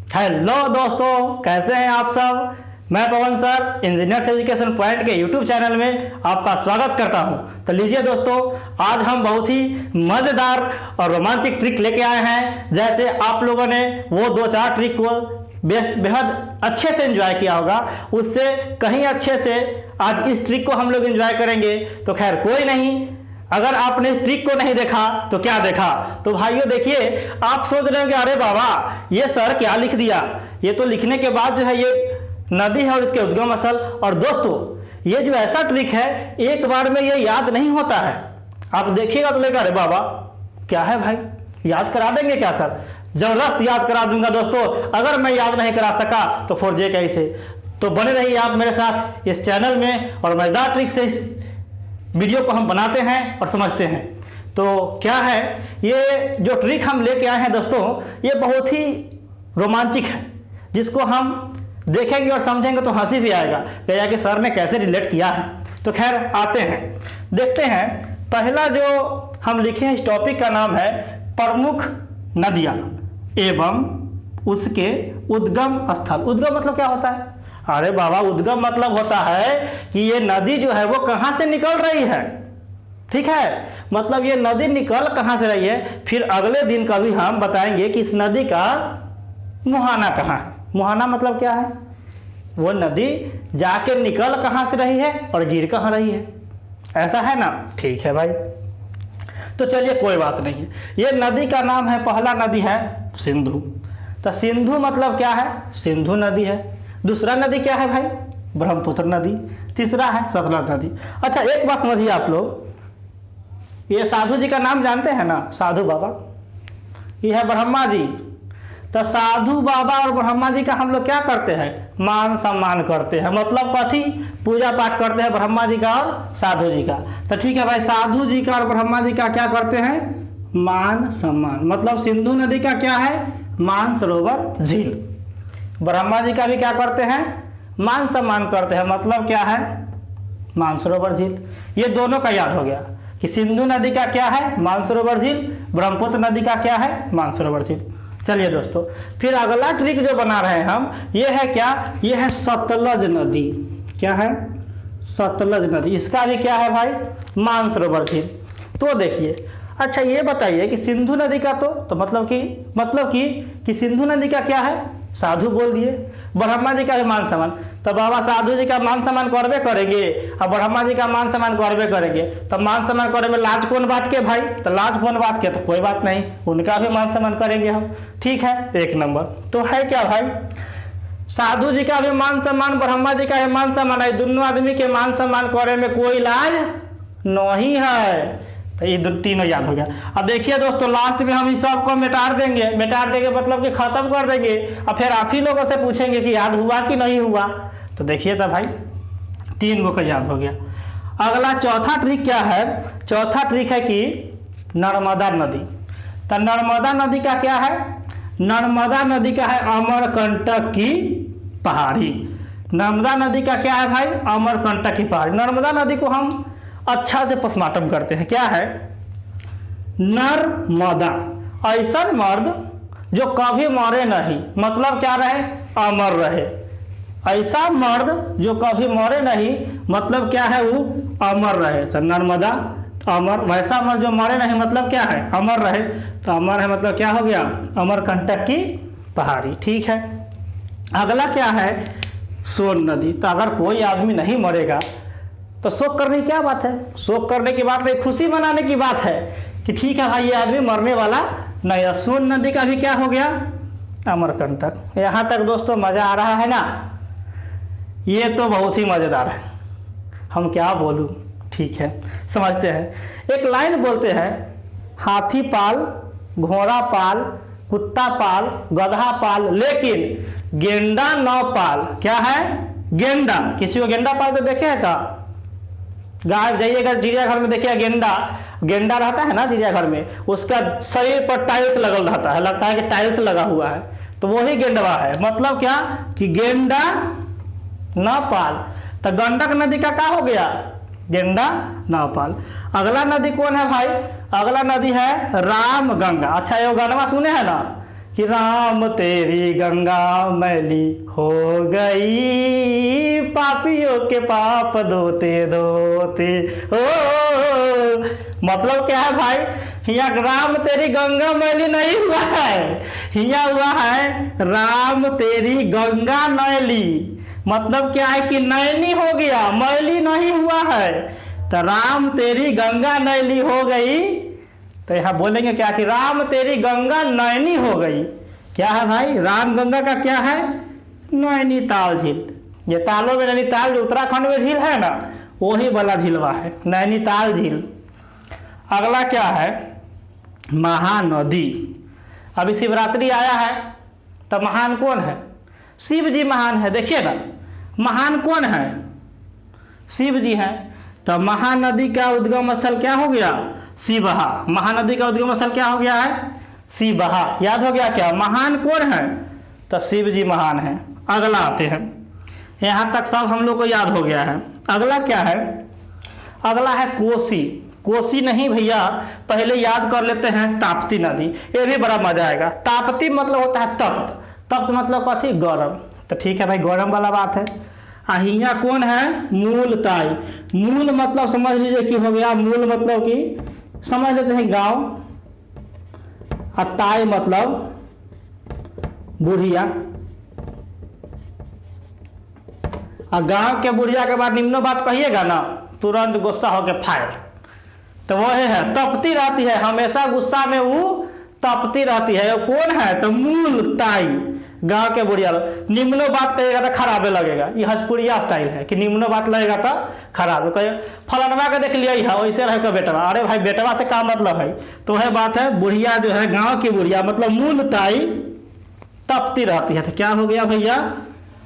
Hello दोस्तों, कैसे हैं आप सब। मैं पवन सर इंजीनियर्स एजुकेशन पॉइंट के यूट्यूब चैनल में आपका स्वागत करता हूं। तो लीजिए दोस्तों, आज हम बहुत ही मज़ेदार और रोमांचक ट्रिक लेके आए हैं। जैसे आप लोगों ने वो 2-4 ट्रिक को बेहद अच्छे से एंजॉय किया होगा, उससे कहीं अच्छे से आज इस ट्रिक को हम लोग एंजॉय करेंगे। तो खैर कोई नहीं, अगर आपने इस ट्रिक को नहीं देखा तो क्या देखा। तो भाइयों देखिए, आप सोच रहे हो कि अरे बाबा ये सर क्या लिख दिया। ये तो लिखने के बाद जो है ये नदी है और इसके उद्गम स्थल। और दोस्तों ये जो ऐसा ट्रिक है एक बार में ये याद नहीं होता है। आप देखिएगा तो लेकर अरे बाबा क्या है भाई, याद करा देंगे क्या सर। जबरदस्त याद करा दूंगा दोस्तों। अगर मैं याद नहीं करा सका तो फोरजे कैसे। तो बने रहिए आप मेरे साथ इस चैनल में, और मजेदार ट्रिक से इस वीडियो को हम बनाते हैं और समझते हैं। तो क्या है, ये जो ट्रिक हम लेके आए हैं दोस्तों, ये बहुत ही रोमांचक है, जिसको हम देखेंगे और समझेंगे तो हंसी भी आएगा कि सर ने कैसे रिलेट किया है। तो खैर आते हैं, देखते हैं। पहला जो हम लिखे हैं इस टॉपिक का नाम है प्रमुख नदियाँ एवं उसके उद्गम स्थल। उद्गम मतलब क्या होता है। अरे बाबा, उद्गम मतलब होता है कि ये नदी जो है वो कहाँ से निकल रही है। ठीक है, मतलब ये नदी निकल कहाँ से रही है। फिर अगले दिन कभी हम बताएंगे कि इस नदी का मुहाना कहाँ है। मुहाना मतलब क्या है, वो नदी जाके निकल कहाँ से रही है और गिर कहाँ रही है। ऐसा है ना, ठीक है भाई। तो चलिए कोई बात नहीं है। ये नदी का नाम है, पहला नदी है सिंधु। तो सिंधु मतलब क्या है, सिंधु नदी है। दूसरा नदी क्या है भाई, ब्रह्मपुत्र नदी। तीसरा है सतलज नदी। अच्छा एक बात समझिए आप लोग, ये साधु जी का नाम जानते हैं ना, साधु बाबा। ये है ब्रह्मा जी। तो साधु बाबा और ब्रह्मा जी का हम लोग क्या करते हैं, मान सम्मान करते हैं। मतलब कथी, पूजा पाठ करते हैं ब्रह्मा जी का और साधु जी का। तो ठीक है भाई, साधु जी का और ब्रह्मा जी का क्या करते हैं, मान सम्मान। मतलब सिंधु नदी का क्या है, मानसरोवर झील। ब्रह्मा जी का भी क्या करते हैं, मान सम्मान करते हैं। मतलब क्या है, मानसरोवर झील। ये दोनों का याद हो गया कि सिंधु नदी का क्या है, मानसरोवर झील। ब्रह्मपुत्र नदी का क्या है, मानसरोवर झील। चलिए दोस्तों, फिर अगला ट्रिक जो बना रहे हैं हम, ये है क्या, ये है सतलज नदी। क्या है, सतलज नदी। इसका भी क्या है भाई, मानसरोवर झील। तो देखिए, अच्छा ये बताइए कि सिंधु नदी का तो मतलब कि सिंधु नदी का क्या है, साधु बोल दिए। ब्रह्मा जी का भी मान सम्मान। तो बाबा साधु जी का मान सम्मान करबे करेंगे और ब्रह्मा जी का मान सम्मान करबे करेंगे। तो मान सम्मान करे में लाज कौन बात के भाई। तो लाज कौन बात के, तो कोई बात नहीं, उनका भी मान सम्मान करेंगे हम। ठीक है, एक नंबर। तो है क्या भाई, साधु जी का भी मान सम्मान, ब्रह्मा जी का भी मान सम्मान है। दोनों आदमी के मान सम्मान करे में कोई लाज नहीं है। तो ये तीनों याद हो गया। अब देखिए दोस्तों, लास्ट में हम इस सब को मिटा देंगे मतलब कि खत्म कर देंगे। और फिर आप ही लोगों से पूछेंगे कि याद हुआ कि नहीं हुआ। तो देखिए तो भाई 3 गो का याद हो गया। अगला चौथा ट्रिक क्या है, चौथा ट्रिक है कि नर्मदा नदी। तो नर्मदा नदी का क्या है, नर्मदा नदी का है अमरकंटक की पहाड़ी। नर्मदा नदी का क्या है भाई, अमरकंटक की पहाड़ी। नर्मदा नदी को हम अच्छा से पोस्टमार्टम करते हैं। क्या है, नर्मदा, ऐसा मर्द जो कभी मरे नहीं। मतलब क्या रहे, अमर रहे। ऐसा मर्द जो कभी मरे नहीं, मतलब क्या है, वो अमर रहे। तो नर्मदा अमर, वैसा मर्द जो मरे नहीं मतलब क्या है, अमर रहे। तो अमर है मतलब क्या हो गया, अमरकंटक की पहाड़ी। ठीक है, अगला क्या है, सोन नदी। तो अगर कोई आदमी नहीं मरेगा तो शोक करने की क्या बात है। शोक करने की बात नहीं, खुशी मनाने की बात है कि ठीक है भाई ये आदमी मरने वाला नहीं है। सोन नदी का भी क्या हो गया, अमरकंटक। यहाँ तक दोस्तों मज़ा आ रहा है ना। ये तो बहुत ही मज़ेदार है, हम क्या बोलूँ। ठीक है, समझते हैं। एक लाइन बोलते हैं, हाथी पाल, घोड़ा पाल, कुत्ता पाल, गधा पाल, लेकिन गेंडा न पाल। क्या है, गेंडा। किसी को गेंडा पालते देखे हैं का, गाय जाइएगा चिड़ियाघर में देखिए, गेंडा रहता है ना चिड़ियाघर में, उसका शरीर पर टाइल्स लगल रहता है, लगता है कि टाइल्स लगा हुआ है। तो वही गेंडवा है। मतलब क्या कि गेंडा न पाल। तो गंडक नदी का क्या हो गया, गेंडा न पाल। अगला नदी कौन है भाई, अगला नदी है राम गंगा। अच्छा ये गाना सुने हैं ना कि राम तेरी गंगा मैली हो गई, पापियों के पाप धोते धोते। ओ मतलब क्या है भाई, यहाँ राम तेरी गंगा मैली नहीं हुआ है, यहाँ हुआ है राम तेरी गंगा नैली। मतलब क्या है कि नैनी हो गया, मैली नहीं हुआ है। तो राम तेरी गंगा नैली हो गई, तो यहाँ बोलेंगे क्या कि राम तेरी गंगा नैनी हो गई। क्या है भाई, राम गंगा का क्या है, नैनीताल झील। ये तालों में नैनीताल जो उत्तराखंड में झील है ना, वही वाला झीलवा है नैनीताल झील। अगला क्या है, महानदी। अभी शिवरात्रि आया है, तो महान कौन है, शिव जी महान है। देखिए ना, महान कौन है, शिव जी हैं। तो महानदी का उद्गम स्थल क्या हो गया, शिवहा। महानदी का उद्गम स्थल क्या हो गया है, शिवहा। याद हो गया क्या, महान कौन है, तो शिव जी महान है। अगला आते हैं, यहाँ तक सब हम लोग को याद हो गया है। अगला क्या है, अगला है कोसी। कोसी नहीं भैया, पहले याद कर लेते हैं ताप्ती नदी, ये भी बड़ा मजा आएगा। ताप्ती मतलब होता है तप्त, तप्त मतलब कथी, गरम। तो ठीक है भाई, गरम वाला बात है। अहिया कौन है, मूलताई। मूल मतलब समझ लीजिए कि हो गया, मूल मतलब कि समझ लेते हैं गांव, और ताई मतलब बुढ़िया। और गांव के बुढ़िया के बाद निम्नो बात कहिएगा ना, तुरंत गुस्सा होके फायर। तो वह है तपती रहती है, हमेशा गुस्सा में वो तपती रहती है। वो कौन है, तो मूल ताई, गांव के बुढ़िया लोग। निम्नो बात कहेगा तो खराबे लगेगा, ये हजपुरिया स्टाइल है कि निम्नो बात लगेगा तो खराब कहे। फलानवा के देख लिया है, वैसे रहे का बेटवा। अरे भाई बेटवा से क्या मतलब है, तो वह बात है, बुढ़िया जो है गांव की बुढ़िया मतलब मूल ताई तपती रहती है। तो क्या हो गया भैया,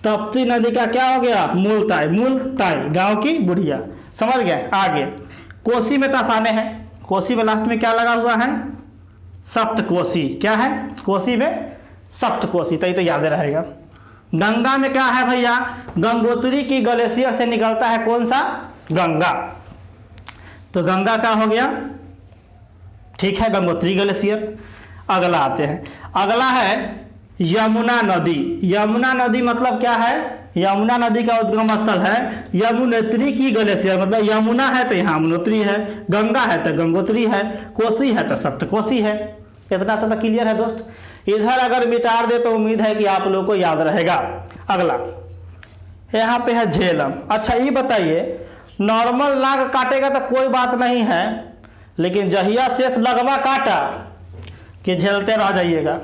तपती नदी का क्या हो गया, मूल ताई गांव की बुढ़िया। समझ गए। आगे कोसी में तो आसाने हैं, कोसी में लास्ट में क्या लगा हुआ है, सप्तकोसी। क्या है, कोसी में सप्तकोसी, तो ये तो याद रहेगा। गंगा में क्या है भैया, गंगोत्री की ग्लेशियर से निकलता है कौन सा, गंगा। तो गंगा का हो गया, ठीक है, गंगोत्री ग्लेशियर। अगला आते हैं, अगला है यमुना नदी। यमुना नदी मतलब क्या है, यमुना नदी का उद्गम स्थल है यमुनोत्री की ग्लेशियर। मतलब यमुना है तो यहाँ यमुनोत्री है, गंगा है तो गंगोत्री है, कोसी है तो सप्तकोसी है। इतना तो क्लियर है दोस्त। इधर अगर मिटार दे तो उम्मीद है कि आप लोगों को याद रहेगा। अगला यहाँ पे है झेलम। अच्छा ये बताइए, नॉर्मल नाग काटेगा तो कोई बात नहीं है, लेकिन जहिया शेष लगवा काटा कि झेलते रह जाइएगा।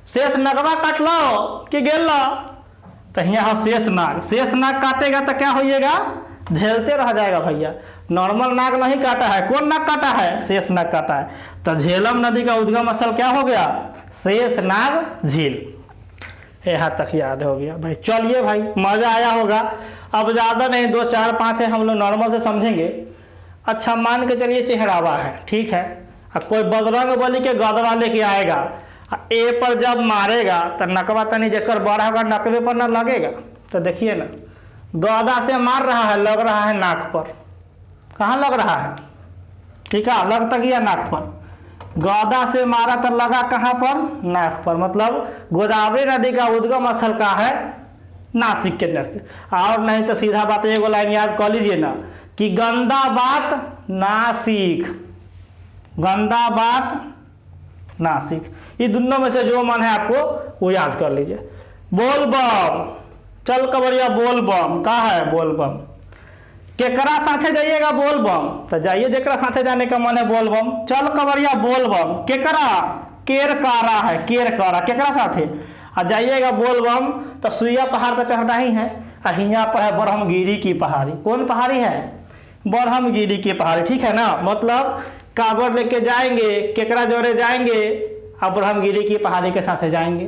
शेष नगवा काट लो कि गेल लो, तो यहाँ शेष नाग काटेगा तो क्या होइएगा, झेलते रह जाएगा भैया। नॉर्मल नाग नहीं काटा है, कौन नाग काटा है, शेष नाग काटा है। तो झेलम नदी का उद्गम स्थल क्या हो गया, शेष नाग झील। यहाँ तक याद हो गया भाई। चलिए भाई, मजा आया होगा। अब ज़्यादा नहीं, 2 4 5 है, हम लोग नॉर्मल से समझेंगे। अच्छा मान के चलिए चेहरावा है, ठीक है, अब कोई बजरंग बली के गदवा लेके आएगा, ए पर जब मारेगा तो नकवा तनी जेकर बड़ा होगा नकवे पर ना लगेगा। तो देखिए ना, गदा से मार रहा है, लग रहा है नाक पर। कहाँ लग रहा है, ठीक है, लग तक गया नाक पर। गदा से मारा तो लगा कहाँ पर, नाक पर। मतलब गोदावरी नदी का उद्गम स्थल का है नासिक के नजदीक। और नहीं तो सीधा बात एगो लाइन याद कर लीजिए ना कि गंदा बात नासिक, गंदा बात नासिक। ये दोनों में से जो मन है आपको वो याद कर लीजिए। बोल बम, चल कबड़िया बोल बम, का है बोल बम। केकरा साथे जाइएगा बोल बम, तो जाइए जेकरा साथे जाने का मन है बोल बम। चल कबड़िया बोल बम, केकरा, केर कारा है, केर कारा, केकरा साथे आ जाइएगा बोल बम। तो सुइया पहाड़ तो चढ़ना ही है। यहाँ पर है ब्रह्मगिरी की पहाड़ी। कौन पहाड़ी है, ब्रह्मगिरी की पहाड़ी, ठीक है ना। मतलब काबर लेके जाएंगे, केकरा जोड़े जाएंगे और ब्रह्मगिरी की पहाड़ी के साथ जाएंगे।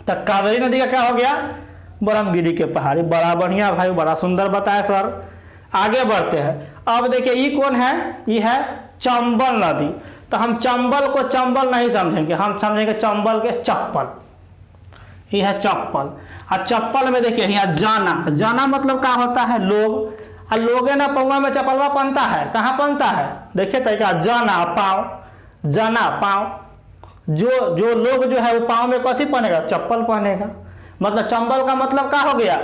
तो कावेरी नदी का क्या हो गया, ब्रह्मगिरी के पहाड़ी। बड़ा बढ़िया भाई, बड़ा सुंदर बताया सर। आगे बढ़ते हैं। अब देखिए ये कौन है, ये है चंबल नदी। तो हम चंबल को चंबल नहीं समझेंगे, हम समझेंगे चंबल के चप्पल। ये है चप्पल। और चप्पल में देखिए यहाँ जाना, जाना मतलब क्या होता है, लोग। और लोगे ना पौवा में चप्पलवा पहनता है, कहाँ पहनता है, देखिए तरीका, जाना पाँव, जाना पाँव, जो जो लोग जो है वो पाँव में कथी पहनेगा, चप्पल पहनेगा। मतलब चंबल का मतलब क्या हो गया,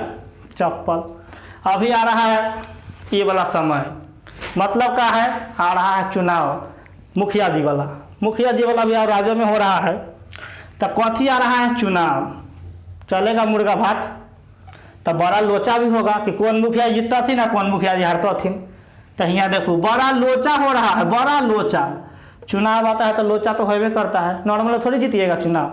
चप्पल। अभी आ रहा है ये वाला समय, मतलब क्या है, आ रहा है चुनाव, मुखिया जी वाला। मुखिया जी वाला भी राज्य में हो रहा है, तो कथी आ रहा है, चुनाव। चलेगा मुर्गा भात, तो बड़ा लोचा भी होगा कि कौन मुखिया जीतता थी ना कौन मुखिया जी हारता थी। तो यहाँ देखो बड़ा लोचा हो रहा है, बड़ा लोचा। चुनाव आता है तो लोचा तो होबे करता है, नॉर्मल थोड़ी जीतिएगा चुनाव,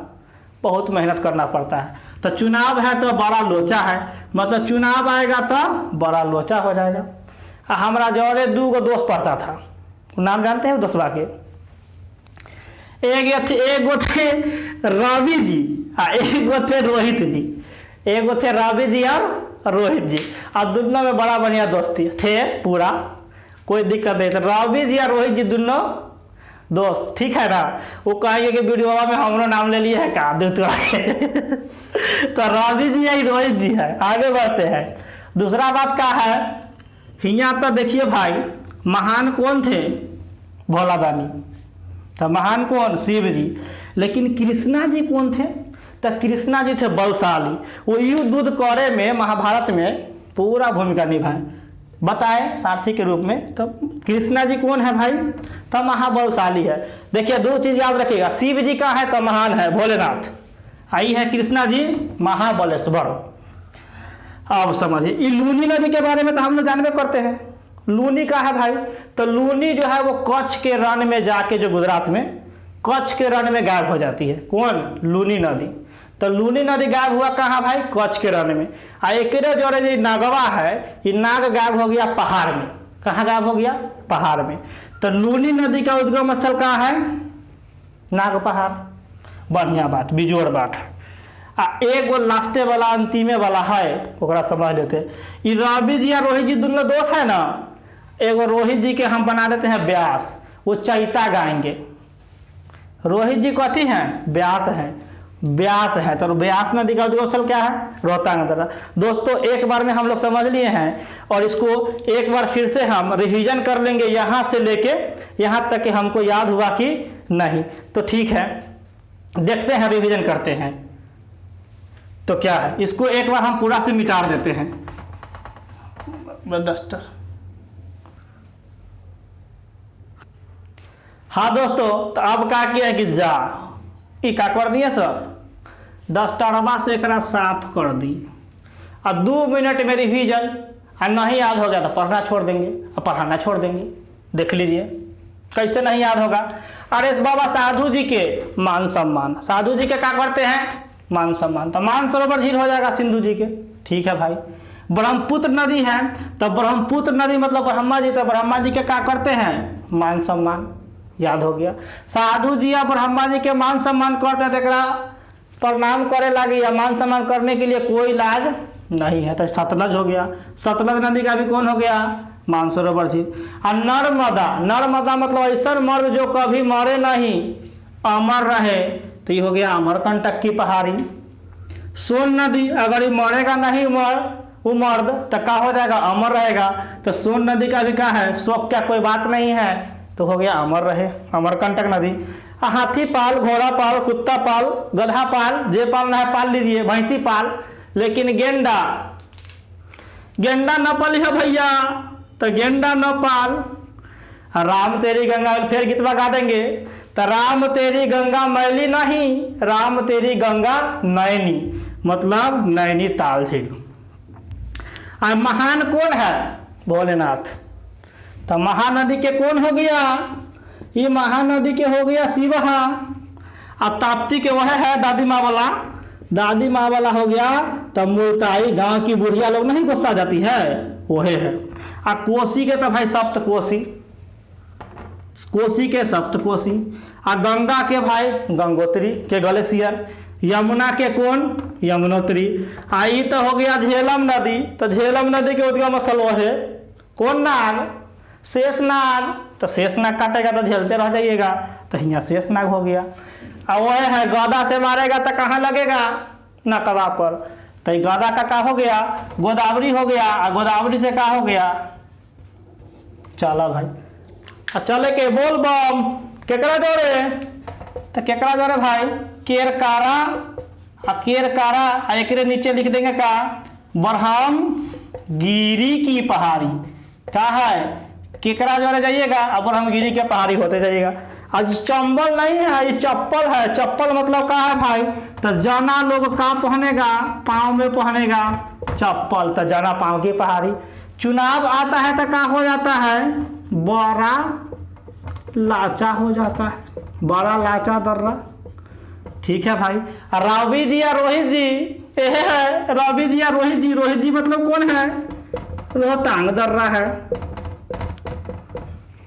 बहुत मेहनत करना पड़ता है। तो चुनाव है तो बड़ा लोचा है, मतलब चुनाव आएगा तो बड़ा लोचा हो जाएगा। हमारा जोड़े 2 दोस्त पढ़ता था, नाम जानते हैं दोस्तवा के, एक गो थे रवि जी और एक गो थे रोहित जी। एक गो थे रवि जी और रोहित जी, और दोनों में बड़ा बढ़िया दोस्ती थे पूरा, कोई दिक्कत नहीं। तो रवि जी और रोहित जी दोनों दोस्त, ठीक है ना। वो कहेंगे कि वीडियो में हमरो नाम ले लिए है का दे तो रवि जी या रोहित जी है। आगे बढ़ते हैं। दूसरा बात क्या है, यहाँ तो देखिए भाई, महान कौन थे, भोला दानी। तो महान कौन, शिव जी। लेकिन कृष्णा जी कौन थे, तो कृष्णा जी थे बलशाली। वो युद्ध करे में महाभारत में पूरा भूमिका निभाए, बताए सारथी के रूप में। तो कृष्णा जी कौन है भाई, तो महाबलशाली है। देखिए 2 चीज याद रखिएगा, शिव जी का है तो महान है भोलेनाथ, आई है कृष्णा जी महाबलेश्वर। अब समझिए लूनी नदी के बारे में तो हम लोग जानबे करते हैं। लूनी का है भाई, तो लूनी जो है वो कच्छ के रण में जाके, जो गुजरात में कच्छ के रण में गायब हो जाती है। कौन, लूनी नदी। तो लूनी नदी गायब हुआ कहाँ भाई, कच्छ के रण में। एक जोड़े जो नागवा है, ये नाग गायब हो गया पहाड़ में। कहाँ गायब हो गया, पहाड़ में। तो लूनी नदी का उद्गम स्थल कहाँ है, नाग पहाड़। बढ़िया बात, बिजोड़ बात है। एगो लास्टे वाला अंतिमे वाला है, ओकरा समझ लेते। ये रवि जी या रोहित जी दोनों दोस्त है ना। एगो रोहित जी के हम बना देते हैं व्यास, वो चैता गाएंगे। रोहित जी कथी हैं, व्यास हैं, व्यास है। तो व्यास नदी का उद्गम स्थल क्या है, रोहतांग नदी। दोस्तों एक बार में हम लोग समझ लिए हैं, और इसको एक बार फिर से हम रिवीजन कर लेंगे, यहाँ से लेके यहाँ तक कि हमको याद हुआ कि नहीं। तो ठीक है, देखते हैं, रिवीजन करते हैं। तो क्या है, इसको एक बार हम पूरा से मिटा देते हैं। डस्टर, हाँ दोस्तों, तो अब क्या किया है कि जा क्या कर दिए सब, डस्टरवा से एक साफ कर दी। अब 2 मिनट में रिवीजन, और नहीं याद हो गया तो पढ़ना छोड़ देंगे और पढ़ाना छोड़ देंगे। देख लीजिए कैसे नहीं याद होगा। अरे बाबा साधु जी के मान सम्मान, साधु जी के क्या करते हैं, मान सम्मान। तो मानसरोवर झील हो जाएगा सिंधु जी के, ठीक है भाई। ब्रह्मपुत्र नदी है, तो ब्रह्मपुत्र नदी मतलब ब्रह्मा जी, तो ब्रह्मा जी के क्या करते हैं, मान सम्मान। याद हो गया। साधु जी या ब्रह्मा जी के मान सम्मान करते हैं, तो प्रणाम करे लगे, या मान सम्मान करने के लिए कोई इलाज नहीं है। तो सतलज हो गया, सतलज नदी का भी कौन हो गया, मानसरोवर झील। और नर्मदा, नर्मदा मतलब ऐसा मर्द जो कभी मरे नहीं, अमर रहे, तो ये हो गया अमरकंटक की पहाड़ी। सोन नदी, अगर ये मरेगा नहीं वो मर्द, तो क्या हो जाएगा, अमर रहेगा। तो सोन नदी का भी क्या है, शोक क्या कोई बात नहीं है, तो हो गया अमर रहे, अमरकंटक नदी। हाथी पाल, घोड़ा पाल, कुत्ता पाल, गधा पाल, जे पालना है पाल लीजिए, भैंसी पाल। लेकिन गेंडा, गेंडा न पालिए भैया, तो गेंडा न पाल। राम तेरी गंगा, फिर गीत गा देंगे, तो राम तेरी गंगा मैली नहीं, राम तेरी गंगा नैनी, मतलब नैनीताल झील। और महान कौन है, भोलेनाथ। तो महानदी के कौन हो गया, ये महानदी के हो गया शिवहा। और ताप्ती के वह है दादी माँ वाला, दादी माँ वाला हो गया। तब मुल्ताई, गांव की बुढ़िया लोग नहीं गुस्सा जाती है, वही है। और कोसी के तो भाई सप्त कोसी, कोसी के सप्त कोसी। और गंगा के भाई गंगोत्री के ग्लेशियर। यमुना के कौन, यमुनोत्री। आई तो हो गया झेलम नदी, तो झेलम नदी के उद्गम स्थल वो है कौन, नाग, शेषनाग। तो शेषनाग काटेगा तो झेलते रह जाइएगा, तो यहाँ शेषनाग हो गया। और वह है गदा से मारेगा तो कहाँ लगेगा, नकवा पर। तो गदा का क्या हो गया, गोदावरी हो गया। और गोदावरी से क्या हो गया, चला भाई, चले के बोल बम केकरा जोड़े, तो केकरा जोरे भाई केरकारा, केरकारा एक नीचे लिख देंगे का ब्रह्म गिरी की पहाड़ी। क्या है केकरा जोरे जाइएगा अब ब्रह्मगिरी के पहाड़ी होते जाइएगा। आज चंबल नहीं है, ये चप्पल है। चप्पल मतलब क्या है भाई, तो जाना लोग का पहनेगा, पाँव में पहनेगा चप्पल, तो जाना पाँव की पहाड़ी। चुनाव आता है तो क्या हो जाता है, बड़ा लाचा हो जाता है, बड़ा लाचा दर्रा। ठीक है भाई। रवि जी या रोहित जी, यह है रवि जी या रोहित जी। रोहित जी मतलब कौन है, रोहतांग दर्रा है।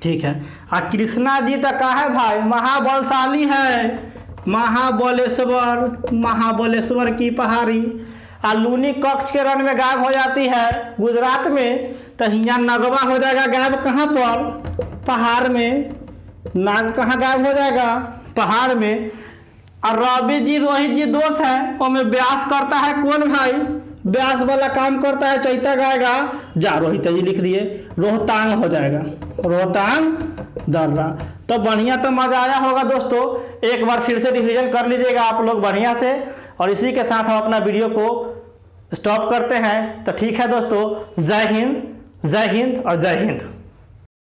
ठीक है। और कृष्णा जी तो का है भाई, महाबलशाली है, महाबलेश्वर, महाबलेश्वर की पहाड़ी। लूनी कक्ष के रण में गायब हो जाती है गुजरात में, तो यहाँ नगवा हो जाएगा गायब कहाँ पर, पहाड़ में। नाग कहाँ गायब हो जाएगा, पहाड़ में। और रवि जी रोहित जी दोस्त है, और में ब्यास करता है कौन भाई, ब्यास वाला काम करता है चैता गाएगा जा। रोहित जी लिख दिए, रोहतांग हो जाएगा, रोहतांग दर्रा। तो बढ़िया, तो मजा आया होगा दोस्तों। एक बार फिर से रिवीजन कर लीजिएगा आप लोग बढ़िया से। और इसी के साथ हम अपना वीडियो को स्टॉप करते हैं। तो ठीक है दोस्तों, जय हिंद, जय हिंद और जय हिंद।